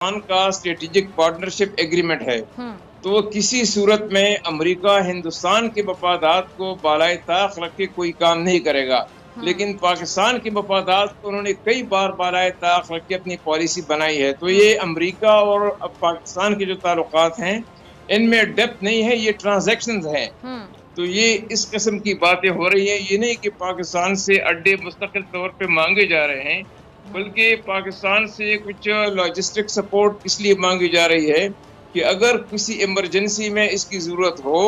पाकिस्तान का strategic partnership agreement है, तो वो किसी सूरत में अमेरिका हिंदुस्तान के मफादात को बालाए ताक रख के कोई काम नहीं करेगा, लेकिन पाकिस्तान के मफादात को उन्होंने कई बार बालाए ताक रख के अपनी पॉलिसी बनाई है। तो ये अमेरिका और पाकिस्तान के जो ताल्लुकात हैं इनमें डेप्थ नहीं है, ये ट्रांजैक्शंस हैं। तो ये इस किस्म की बातें हो रही हैं। ये नहीं कि पाकिस्तान से अड्डे मुस्तकिल तौर पे मांगे जा रहे हैं, बल्कि पाकिस्तान से कुछ लॉजिस्टिक सपोर्ट इसलिए मांगी जा रही है कि अगर किसी इमरजेंसी में इसकी ज़रूरत हो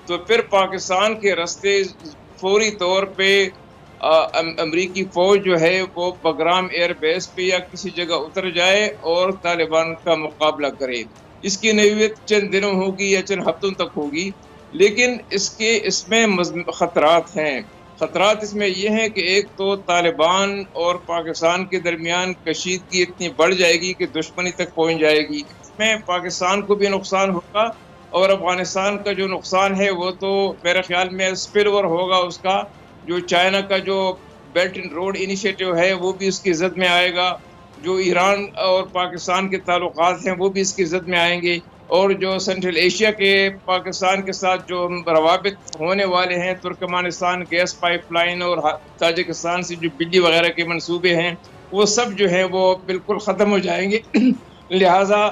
तो फिर पाकिस्तान के रास्ते फौरी तौर पे अमरीकी फ़ौज जो है वो बगराम एयर बेस पे या किसी जगह उतर जाए और तालिबान का मुकाबला करे। इसकी नवीयत चंद दिनों होगी या चंद हफ्तों तक होगी, लेकिन इसमें ख़तरात हैं। ख़तरात इसमें ये हैं कि एक तो तालिबान और पाकिस्तान के दरमियान कशीदगी इतनी बढ़ जाएगी कि दुश्मनी तक पहुँच जाएगी। इसमें पाकिस्तान को भी नुकसान होगा और अफ़गानिस्तान का जो नुकसान है वो तो मेरे ख़्याल में स्पिल ओवर होगा उसका। जो चाइना का जो बेल्ट एंड रोड इनिशिएटिव है वो भी उसकी ज़द में आएगा, जो ईरान और पाकिस्तान के ताल्लुकात हैं वो भी इसकी ज़द में आएंगे, और जो सेंट्रल एशिया के पाकिस्तान के साथ जो रवाबित होने वाले हैं, तुर्कमानिस्तान गैस पाइपलाइन और ताजिकिस्तान से जो बिजली वगैरह के मंसूबे हैं वो सब जो है वो बिल्कुल ख़त्म हो जाएंगे। लिहाजा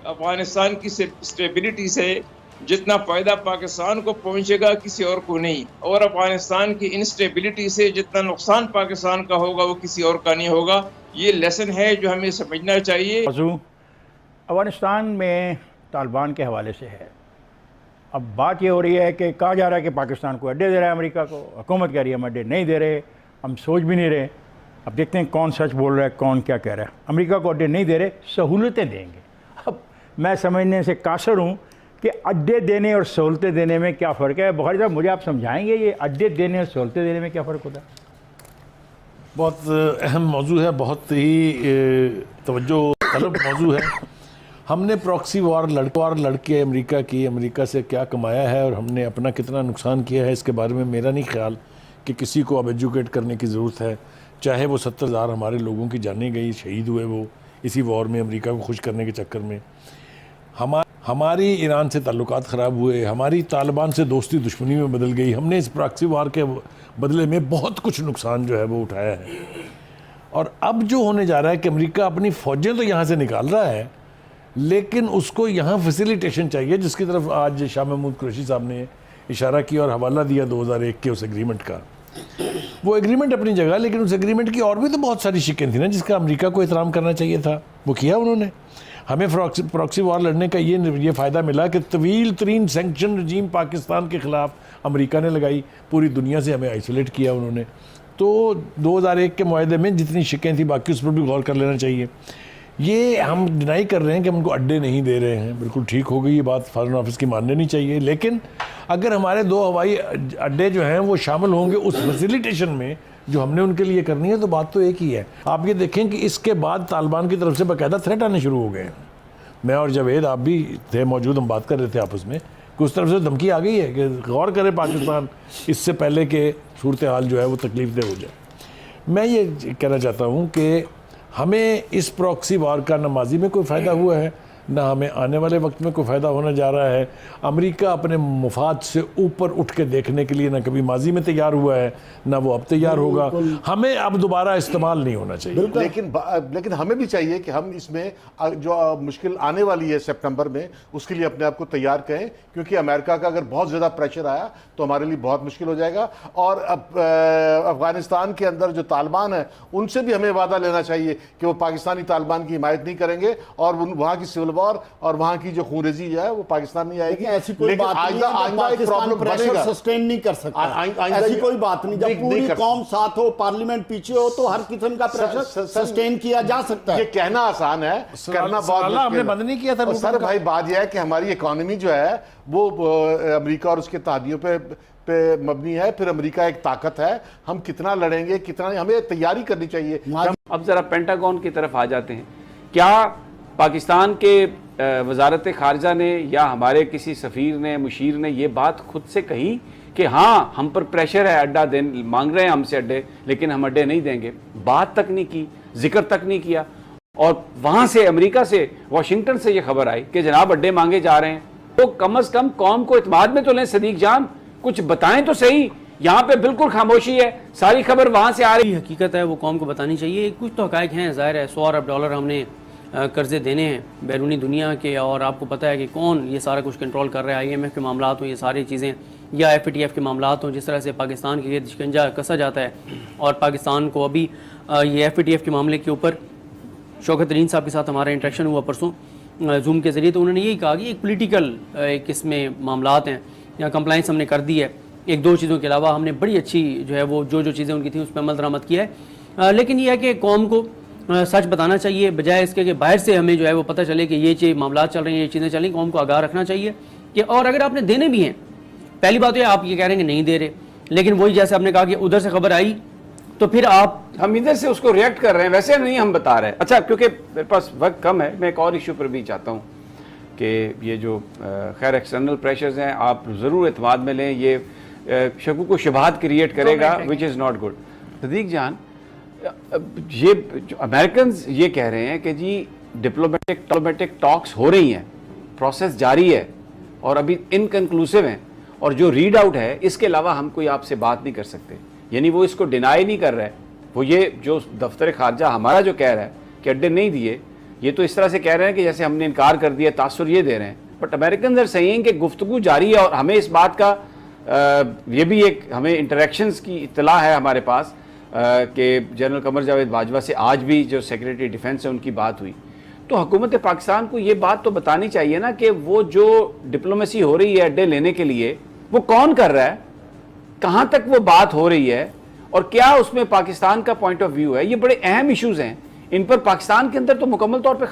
अफ़गानिस्तान की स्टेबिलिटी से जितना फ़ायदा पाकिस्तान को पहुंचेगा किसी और को नहीं, और अफ़गानिस्तान की इंस्टेबिलिटी से जितना नुकसान पाकिस्तान का होगा वो किसी और का नहीं होगा। ये लेसन है जो हमें समझना चाहिए। अफ़गानिस्तान में तालिबान के हवाले से है। अब बात ये हो रही है कि कहा जा रहा है कि पाकिस्तान को अड्डे दे रहा है अमेरिका को, हुकूमत कह रही है हम अड्डे नहीं दे रहे, हम सोच भी नहीं रहे। अब देखते हैं कौन सच बोल रहा है कौन क्या कह रहा है। अमेरिका को अड्डे नहीं दे रहे, सहूलतें देंगे। अब मैं समझने से कासर हूँ कि अड्डे देने और सहूलतें देने में क्या फ़र्क है। बुखारी साहब मुझे आप समझाएंगे ये अड्डे देने और सहूलतें देने में क्या फ़र्क होता है? बहुत अहम मौजू है, बहुत ही तवज्जो तलब मौजू है। हमने प्रॉक्सी वार लड़के अमेरिका से क्या कमाया है और हमने अपना कितना नुकसान किया है, इसके बारे में मेरा नहीं ख्याल कि किसी को अब एजुकेट करने की ज़रूरत है। चाहे वो 70,000 हमारे लोगों की जानें गई, शहीद हुए वो इसी वॉर में अमेरिका को खुश करने के चक्कर में। हमारी ईरान से ताल्लुकात ख़राब हुए, हमारी तालिबान से दोस्ती दुश्मनी में बदल गई। हमने इस प्रॉक्सी वार के बदले में बहुत कुछ नुकसान जो है वो उठाया है। और अब जो होने जा रहा है कि अमेरिका अपनी फ़ौजें तो यहाँ से निकाल रहा है, लेकिन उसको यहाँ फैसिलिटेशन चाहिए, जिसकी तरफ आज शाह महमूद कुरैशी साहब ने इशारा किया और हवाला दिया 2001 के उस एग्रीमेंट का। वो एग्रीमेंट अपनी जगह, लेकिन उस एग्रीमेंट की और भी तो बहुत सारी शिकें थी ना जिसका अमेरिका को एहतराम करना चाहिए था, वो किया उन्होंने। हमें प्रॉक्सी वार लड़ने का ये फ़ायदा मिला कि तवील तरीन सैंक्शन रजीम पाकिस्तान के ख़िलाफ़ अमेरिका ने लगाई, पूरी दुनिया से हमें आइसोलेट किया उन्होंने। तो 2001 के मुआहदे में जितनी शिकें थी बाकी उस पर भी गौर कर लेना चाहिए। ये हम डिनाई कर रहे हैं कि हम उनको अड्डे नहीं दे रहे हैं, बिल्कुल ठीक हो गई ये बात, फॉरेन ऑफिस की माननी नहीं चाहिए। लेकिन अगर हमारे 2 हवाई अड्डे जो हैं वो शामिल होंगे उस फैसिलिटेशन में जो हमने उनके लिए करनी है, तो बात तो एक ही है। आप ये देखें कि इसके बाद तालिबान की तरफ से बाकायदा थ्रेट आने शुरू हो गए हैं। मैं और जावेद आप भी थे मौजूद, हम बात कर रहे थे आपस में कि उस तरफ से धमकी आ गई है कि गौर करे पाकिस्तान इससे पहले कि सूरत हाल जो है वो तकलीफ दे हो जाए। मैं ये कहना चाहता हूँ कि हमें इस प्रॉक्सी वार का न माजी में कोई फ़ायदा हुआ है, ना हमें आने वाले वक्त में कोई फ़ायदा होने जा रहा है। अमेरिका अपने मुफाद से ऊपर उठ के देखने के लिए ना कभी माजी में तैयार हुआ है, ना वो अब तैयार होगा। हमें अब दोबारा इस्तेमाल नहीं होना चाहिए। लेकिन हमें भी चाहिए कि हम इसमें जो मुश्किल आने वाली है सितंबर में, उसके लिए अपने आप को तैयार करें, क्योंकि अमेरिका का अगर बहुत ज़्यादा प्रेशर आया तो हमारे लिए बहुत मुश्किल हो जाएगा। और अब अफगानिस्तान के अंदर जो तालिबान है उनसे भी हमें वादा लेना चाहिए कि वो पाकिस्तानी तालिबान की हिमायत नहीं करेंगे और वहाँ की सिविल वॉर और वहाँ की जो खूनरेजी जो है वो पाकिस्तान नहीं आएगी। ऐसी कोई बात नहीं है, पाकिस्तान प्रेशर सस्टेन नहीं कर सकता। ऐसी कोई बात नहीं, जब पूरी कौम साथ हो, पार्लियामेंट पीछे हो, तो हर किस्म का प्रेशर सस्टेन किया जा सकता है। ये कहना आसान है, करना बहुत मुश्किल है। हमने बंद नहीं किया था सर भाई, बात यह है कि हमारी इकोनॉमी जो है वो अमेरिका और उसके तादियों पे मबनी है। फिर अमेरिका एक ताकत है, हम कितना लड़ेंगे कितना नहीं, हमें तैयारी करनी चाहिए। अब जरा पेंटागन की तरफ आ जाते हैं। क्या पाकिस्तान के वजारत खारजा ने या हमारे किसी सफ़ीर ने, मुशीर ने ये बात खुद से कही कि हाँ हम पर प्रेशर है, अड्डा मांग रहे हैं हमसे अड्डे, लेकिन हम अड्डे नहीं देंगे? बात तक नहीं की, जिक्र तक नहीं किया। اور وہاں سے امریکہ سے واشنگٹن سے یہ خبر آئی کہ جناب اڈے مانگے جا رہے ہیں، تو کم از کم قوم کو اعتماد میں تو لیں صدیق جان، کچھ بتائیں تو صحیح. یہاں پہ بالکل خاموشی ہے، ساری خبر وہاں سے آ رہی ہے. حقیقت ہے وہ قوم کو بتانی چاہیے. کچھ تو حقائق ہیں، ظاہر ہے $100 ارب ہم نے قرضے دینے ہیں بیرونی دنیا کے، اور آپ کو پتہ ہے کہ کون یہ سارا کچھ کنٹرول کر رہا ہے. IMF کے معاملات ہوں، یہ ساری چیزیں، یا FATF کے معاملات ہوں، جس طرح سے پاکستان کے لیے شکنجہ کسا جاتا ہے. اور پاکستان کو ابھی یہ FATF کے معاملے کے اوپر شوکت ترین صاحب کے ساتھ ہمارا انٹریکشن ہوا پرسوں زوم کے ذریعے، تو انہوں نے یہی کہا کہ ایک پولیٹیکل ایک اس میں معاملات ہیں، یا کمپلائنس ہم نے کر دی ہے. ایک دو چیزوں کے علاوہ ہم نے بڑی اچھی جو ہے وہ جو چیزیں ان کی تھیں اس پہ عمل درآمد کیا ہے. لیکن یہ ہے کہ قوم کو سچ بتانا چاہیے، بجائے اس کے کہ باہر سے ہمیں جو ہے وہ پتہ چلے کہ یہ چیز معاملات چل رہے ہیں، یہ چیزیں چل رہی ہیں. قوم کو آگاہ رکھنا چاہیے کہ، اور اگر آپ نے دینے بھی ہیں، پہلی بات یہ آپ یہ کہہ رہے ہیں کہ نہیں دے رہے، لیکن وہی جیسے آپ نے کہا کہ ادھر سے خبر آئی تو پھر آپ، ہم ادھر سے اس کو ریئیکٹ کر رہے ہیں، ویسے نہیں ہم بتا رہے ہیں. اچھا، کیونکہ میرے پاس وقت کم ہے، میں ایک اور ایشو پر بھی چاہتا ہوں کہ یہ جو خیر ایکسٹرنل پریشرز ہیں آپ ضرور اعتماد میں لیں، یہ شکوک و شبہات کریٹ کرے گا وچ از ناٹ گڈ. صدیق جان، یہ امریکنز یہ کہہ رہے ہیں کہ جی ڈپلومیٹک ٹاکس ہو رہی ہیں، پروسیس جاری ہے اور ابھی انکنکلوسیو ہیں، اور جو ریڈ آؤٹ ہے اس کے علاوہ ہم کوئی آپ سے بات نہیں کر سکتے. یعنی وہ اس کو ڈینائی نہیں کر رہے، وہ یہ جو دفتر خارجہ ہمارا جو کہہ رہا ہے کہ اڈے نہیں دیے، یہ تو اس طرح سے کہہ رہے ہیں کہ جیسے ہم نے انکار کر دیا، تاثر یہ دے رہے ہیں. بٹ امریکنز آر سیئنگ کہ گفتگو جاری ہے، اور ہمیں اس بات کا یہ بھی ایک ہمیں انٹریکشنز کی اطلاع ہے ہمارے پاس کہ جنرل قمر جاوید باجوہ سے آج بھی جو سیکریٹری ڈیفنس ہے ان کی بات ہوئی. تو حکومت پاکستان کو یہ بات تو بتانی چاہیے نا کہ وہ جو ڈپلومیسی ہو رہی ہے اڈے لینے کے لیے، وہ کون کر رہا ہے، کہاں تک وہ بات ہو رہی ہے، اور کیا اس میں پاکستان کا پوائنٹ آف ویو ہے. یہ بڑے اہم ایشوز ہیں، ان پر پاکستان کے اندر تو مکمل طور پہ